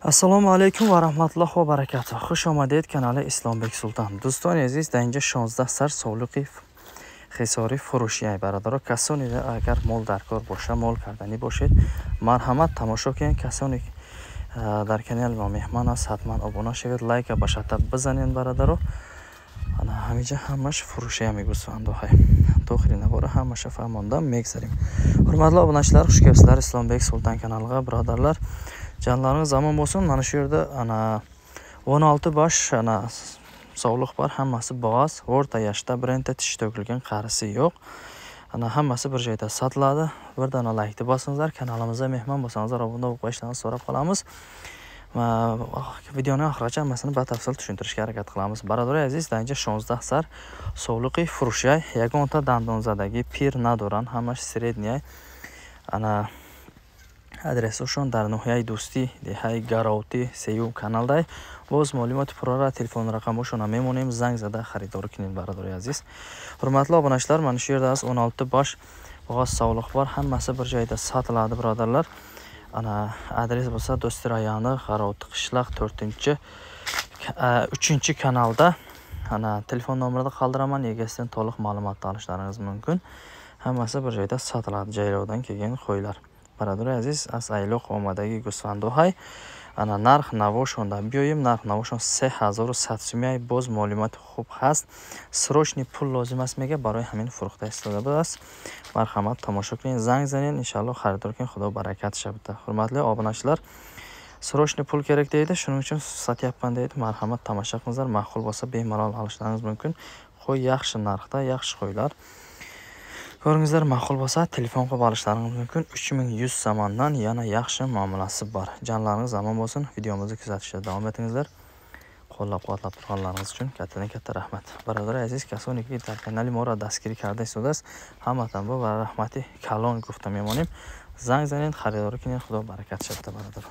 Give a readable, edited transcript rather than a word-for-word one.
Assalomu alaykum va rahmatullohi va barakatuh. Xush omaded kanali Islombek Sultan. Do'stoni aziz, در اینجا 16 سر سابقی خساری فروشی ای برادر. کسانی اگر مال در کار باشه، مال کردنی باشید، مرحمت تماشا کنید. کسانی در کانال ما مهمان است، حتما ابونه شوید، لایک و شتاب بزنید برادر. انا همینجا همش فروشی میگوسند. تا آخرین نباره همش فهماندم میگذاریم. Hurmatli obunachilar, xush kelibsizlar Islombek Sultan kanaliga birodarlar. Canlarınız zaman olsun. Mana shu yerda ana 16 bosh ana sog'liq bor, hammasi boz, o'rta yoshda, birinta tish to'kilgan, qarisi yo'q. Ana hammasi bir joyda sotiladi. Birdan like bosingizlar, kanalimizga mehmon bo'lsangizlar, obuna bo'lib qo'yishlaringizni so'rab qolamiz. Va videoni oxirigacha hammasini batafsil tushuntirishga harakat qilamiz. Barador aziz, danja 16 sar sog'liqi furushay, yagonta dandonzadagi pir nadoran, hammash sredniya. Ana адресошон дар ноҳияи дӯстӣ деҳаи Гаровти сеюм каналдай. Боз маълумоти пурра телефон рақамошона мемонем, занг зада харидор кинед бародари азиз. Ҳурматлы обуначилар, мана шу yerda 16 bosh bo'g'oz sog'liq bor, hammasi bir joyda sotiladi birodarlar. Ana adres bo'lsa Do'sti rayoni G'arovti qishloq 3 kanalda. Ana telefon nomerini qoldiraman, egasidan to'liq ma'lumot olishlaringiz mumkin. Hammasi bir joyda sotiladi, jayrovdan kelgan qo'ylar. Barador aziz, az ayloq omadagi go'sfandohay. Ana narx navoshonda biyoyim, narx navoshon 3100 so'may. Boz ma'lumot xo'p hast. Srochniy pul lozim asmega baroy hamin furuxta istoda bo'las. Marhamat tomosha qiling, zang zaning, inshaalloh xaridor kin, xudo barakat shabda. Hurmatli obunachilar, srochniy pul kerak deydi, shuning uchun sotyapman deydi. Marhamat tomosha qilingizlar, ma'qul bo'lsa bemalol olishlaringiz mumkin. Qo'y yaxshi narxda, yaxshi qo'ylar. Ko'ringizlar, ma'qul bo'lsa telefon qilib olishlaringiz mumkin. 3100 so'mdan yana yaxshi muomalasi bor. Jonlaringiz omon bo'lsin. Videomizni kuzatishda davom etingizlar. Qo'llab-quvvatlab turganlaringiz uchun katta rahmat. Barador aziz, kasoniki در کانال ما را دستگیری کرده است. همتون با رحمتی کلان گفتم میمونیم. زنگ زنید، خریداری کنید. خدا برکت شه برادر.